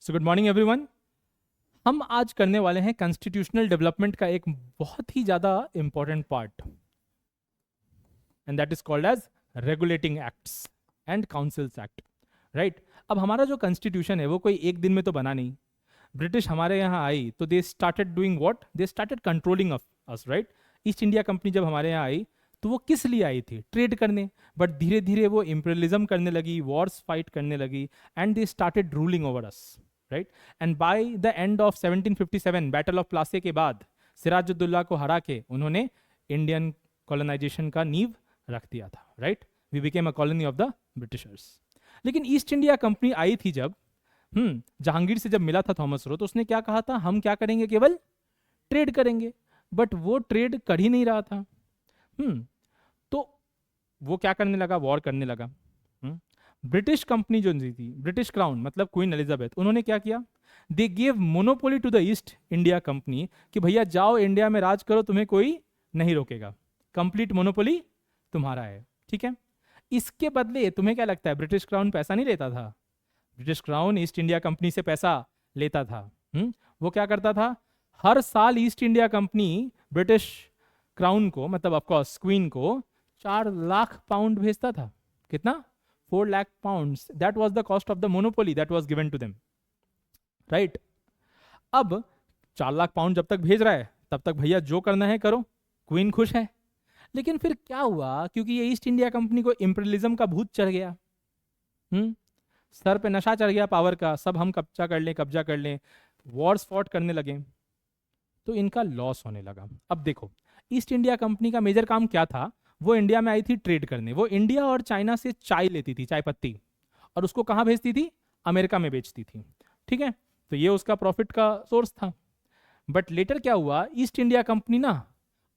So good morning everyone. हम आज करने वाले हैं कॉन्स्टिट्यूशनल डेवलपमेंट का एक बहुत ही ज़्यादा important part, and that is called as regulating acts and councils act. Right, अब हमारा जो कॉन्स्टिट्यूशन है वो कोई एक दिन में तो बना नहीं। ब्रिटिश हमारे यहाँ आई तो they started doing what, they started controlling us. Right, east India company जब हमारे यहाँ आई तो वो किस लिए आई थी? ट्रेड करने। बट धीरे धीरे वो इंपीरियलिज्म करने लगी, वॉर्स फाइट करने लगी, and they started ruling over us. Right, and by the end of 1757 battle of Plassey के बाद सिराजुद्दौला को हरा के उन्होंने इंडियन कॉलोनाइजेशन का नींव रख दिया था। Right, we became a colony of the Britishers. लेकिन ईस्ट इंडिया कंपनी आई थी जब जहांगीर से जब मिला था थॉमस रो, तो उसने क्या कहा था? हम क्या करेंगे? केवल ट्रेड करेंगे। बट वो ट्रेड कर ही नहीं रहा था। तो वो क्या करने लगा? वॉर करने लगा। ब्रिटिश कंपनी जो थी, ब्रिटिश क्राउन मतलब क्वीन एलिजाबेथ, उन्होंने क्या किया? They give monopoly to the East India company कि भैया जाओ इंडिया में राज करो, तुम्हें कोई नहीं रोकेगा, कंप्लीट मोनोपोली तुम्हारा है। ठीक है, इसके बदले तुम्हें क्या लगता है ब्रिटिश क्राउन पैसा नहीं लेता था? British crown east India company से पैसा लेता था। वो क्या करता था? हर साल east India company British crown को, मतलब ऑफकोर्स क्वीन को, 4 लाख पाउंड भेजता था। कितना? 4 lakh pound. That was the cost of the monopoly that was given to them. Right, अब 4 लाख पाउंड जब तक भेज रहा है तब तक भैया जो करना है करो, क्वीन खुश है। लेकिन फिर क्या हुआ? क्योंकि ये ईस्ट इंडिया कंपनी को इंपीरियलिज्म का भूत चढ़ गया, सर पे नशा चढ़ गया पावर का, सब हम कब्जा कर लें, वॉर्स फॉट करने लगे, तो इनका लॉस होने लगा। अब देखो, ईस्ट इंडिया कंपनी का मेजर काम क्या था? वो इंडिया में आई थी ट्रेड करने। वो इंडिया और चाइना से चाय लेती थी, चाय पत्ती, और उसको कहाँ भेजती थी? अमेरिका में बेचती थी। ठीक है, तो ये उसका प्रॉफिट का सोर्स था। बट लेटर क्या हुआ? ईस्ट इंडिया कंपनी ना,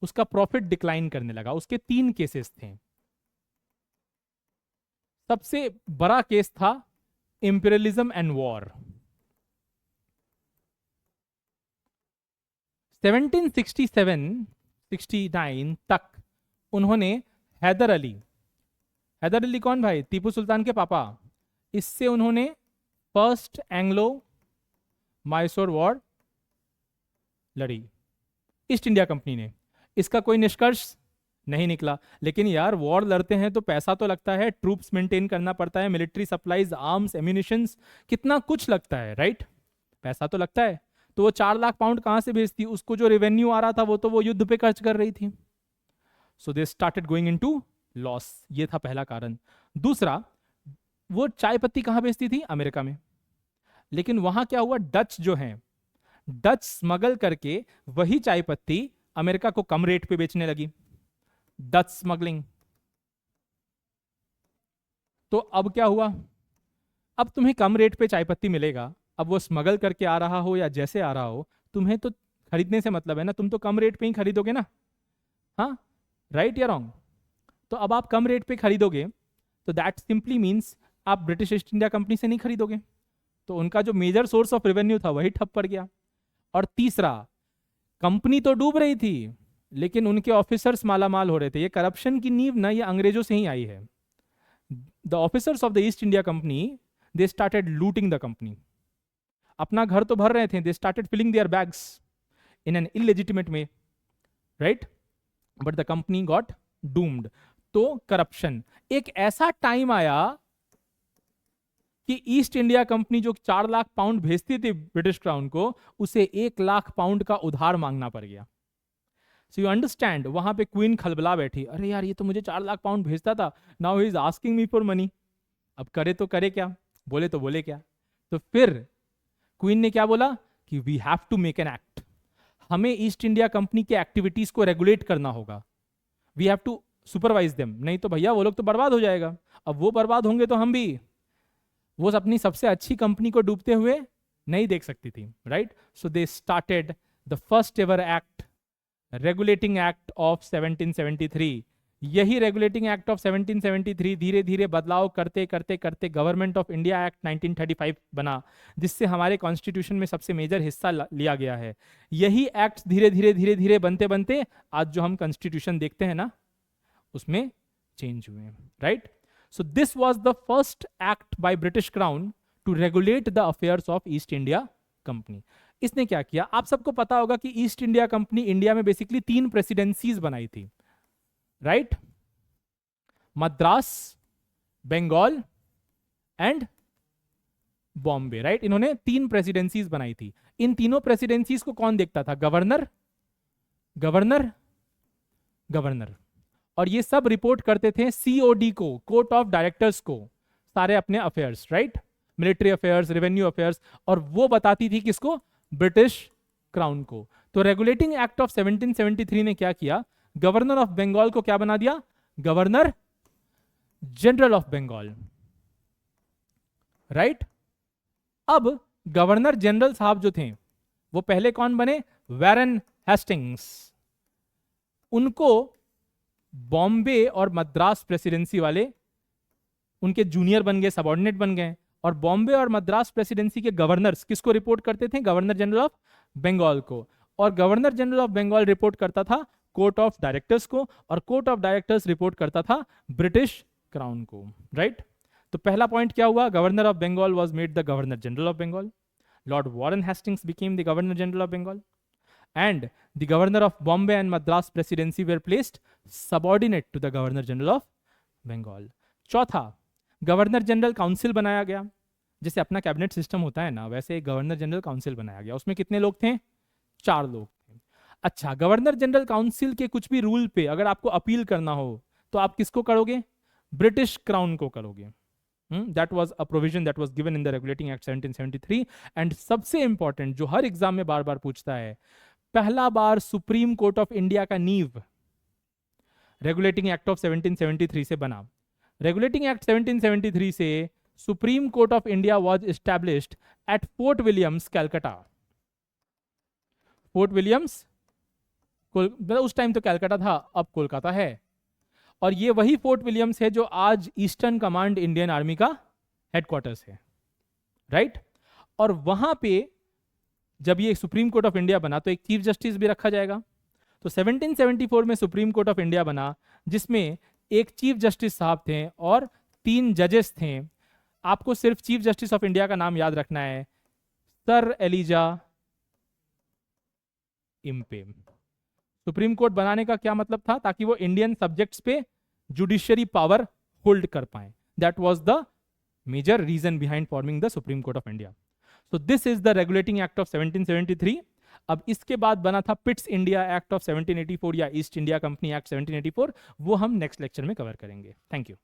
उसका प्रॉफिट डिक्लाइन करने लगा। उसके 3 केसेस थे। सबसे बड़ा केस था इंपीरियलिज्म एंड वॉर। 1767-69 तक उन्होंने हैदर अली कौन भाई? टीपू सुल्तान के पापा। इससे उन्होंने फर्स्ट एंग्लो मैसूर वॉर लड़ी, ईस्ट इंडिया कंपनी ने। इसका कोई निष्कर्ष नहीं निकला। लेकिन यार, वॉर लड़ते हैं तो पैसा तो लगता है, ट्रूप्स मेंटेन करना पड़ता है, मिलिट्री सप्लाईज, आर्म्स, एम्यूनिशंस, कितना कुछ लगता है। राइट, पैसा तो लगता है। तो वो 4 लाख पाउंड कहां से भेजती? उसको जो रेवेन्यू आ रहा था वो तो वो युद्ध पे खर्च कर रही थी। So they started going into loss. ये था पहला कारण। दूसरा, वो चाय पत्ती कहां बेचती थी? अमेरिका में। लेकिन वहां क्या हुआ? डच जो है, डच स्मगल करके वही चाय पत्ती अमेरिका को कम रेट पे बेचने लगी। Dutch smuggling. तो अब क्या हुआ? अब तुम्हें कम रेट पे चाय पत्ती मिलेगा। अब वो स्मगल करके आ रहा हो या जैसे आ रहा हो, तुम्हें तो खरीदने से मतलब है ना, तुम तो कम रेट पे ही खरीदोगे ना। हाँ, राइट या रॉन्ग? तो अब आप कम रेट पे खरीदोगे तो दैट सिंपली मीन्स आप ब्रिटिश ईस्ट इंडिया कंपनी से नहीं खरीदोगे, तो उनका जो मेजर सोर्स ऑफ रेवेन्यू था वही ठप पड़ गया। और तीसरा, कंपनी तो डूब रही थी लेकिन उनके ऑफिसर्स मालामाल हो रहे थे। ये करप्शन की नींव ना ये अंग्रेजों से ही आई है। The officers of the East India company, they started looting the company. अपना घर तो भर रहे थे, they started filling their bags in an illegitimate way. Right, but the company got doomed. तो करप्शन। एक ऐसा टाइम आया कि ईस्ट इंडिया कंपनी जो 4 लाख पाउंड भेजती थी ब्रिटिश क्राउन को, उसे 1 लाख पाउंड का उधार मांगना पड़ गया। सो यू अंडरस्टैंड, वहां पे क्वीन खलबला बैठी, अरे यार ये तो मुझे 4 लाख पाउंड भेजता था, now he is asking me for money. अब करे तो करे क्या, बोले तो बोले क्या? तो फिर क्वीन ने क्या बोला कि we have to make an act. हमें ईस्ट इंडिया कंपनी के एक्टिविटीज को रेगुलेट करना होगा, we have to supervise them, नहीं तो भैया वो लोग तो बर्बाद हो जाएगा। अब वो बर्बाद होंगे तो हम भी वो अपनी सबसे अच्छी कंपनी को डूबते हुए नहीं देख सकती थी। Right, so they started the first ever act, regulating act of 1773। यही रेगुलेटिंग एक्ट ऑफ 1773 धीरे धीरे बदलाव करते करते करते गवर्नमेंट ऑफ इंडिया एक्ट 1935 बना, जिससे हमारे कॉन्स्टिट्यूशन में सबसे मेजर हिस्सा लिया गया है। यही एक्ट धीरे धीरे धीरे धीरे बनते बनते आज जो हम कॉन्स्टिट्यूशन देखते हैं ना, उसमें चेंज हुए हैं। Right, so this was the first act by British crown to regulate the affairs of East India company. इसने क्या किया, आप सबको पता होगा कि ईस्ट इंडिया कंपनी इंडिया में बेसिकली 3 प्रेसिडेंसीज बनाई थी, right? Madras, Bengal and Bombay, right? इन्होंने 3 प्रेसिडेंसीज बनाई थी। इन तीनों प्रेसिडेंसीज को कौन देखता था? Governor, governor, governor. और ये सब रिपोर्ट करते थे सीओडी को, कोर्ट ऑफ डायरेक्टर्स को, सारे अपने affairs, right? Military affairs, revenue affairs, और वो बताती थी किसको? ब्रिटिश क्राउन को। तो रेगुलेटिंग एक्ट ऑफ 1773 ने क्या किया? गवर्नर ऑफ बंगाल को क्या बना दिया? Governor general of Bengal, right? अब गवर्नर जनरल साहब जो थे वो पहले कौन बने? Warren Hastings. उनको बॉम्बे और मद्रास प्रेसिडेंसी वाले उनके जूनियर बन गए, सबऑर्डिनेट बन गए। और बॉम्बे और मद्रास प्रेसिडेंसी के गवर्नर्स किसको रिपोर्ट करते थे? गवर्नर जनरल ऑफ बंगाल को। और governor general of Bengal report करता था कोर्ट ऑफ डायरेक्टर्स को, और कोर्ट ऑफ डायरेक्टर्स रिपोर्ट करता था ब्रिटिश क्राउन को, राइट? तो पहला पॉइंट क्या हुआ? Governor of Bengal was made the governor general of Bengal, lord Warren Hastings became the governor general of Bengal, and the governor of Bombay and Madras presidency were placed subordinate to the governor general of Bengal. चौथा, governor general council बनाया गया। जैसे अपना cabinet system होता है ना, वैसे एक गवर्नर जनरल काउंसिल बनाया गया। उसमें कितने लोग थे? 4 लोग थे। अच्छा, गवर्नर जनरल काउंसिल के कुछ भी रूल पे अगर आपको अपील करना हो तो आप किसको करोगे? ब्रिटिश क्राउन को करोगे। That was a provision that was given in the Regulating Act 1773. And सबसे इंपॉर्टेंट जो हर एग्जाम में बार बार पूछता है, पहला बार सुप्रीम कोर्ट ऑफ इंडिया का नींव रेगुलेटिंग एक्ट ऑफ 1773 से बना। रेगुलेटिंग एक्ट 1773 से supreme court of India was established eight fort Williams, Calcutta. Fort Williams, उस टाइम तो कलकत्ता था, अब कोलकाता है। और ये वही फोर्ट विलियम्स है जो आज ईस्टर्न कमांड इंडियन आर्मी का हेडक्वार्टर्स है, राइट? और वहां पे जब ये सुप्रीम कोर्ट ऑफ इंडिया बना तो एक चीफ जस्टिस भी रखा जाएगा। तो 1774 में सुप्रीम कोर्ट ऑफ इंडिया बना, जिसमें एक चीफ जस्टिस साहब थे और 3 जजेस थे। आपको सिर्फ चीफ जस्टिस ऑफ इंडिया का नाम याद रखना है, sir Elijah Impey. Supreme court बनाने का क्या मतलब था? ताकि वो इंडियन सब्जेक्ट्स पे जुडिशियरी पावर होल्ड कर पाए। That was the major reason behind forming the supreme court of India. So this is the regulating act of 1773। अब इसके बाद बना था पिट्स इंडिया एक्ट ऑफ 1784 या ईस्ट इंडिया कंपनी एक्ट 1784। वो हम नेक्स्ट लेक्चर में कवर करेंगे। Thank you.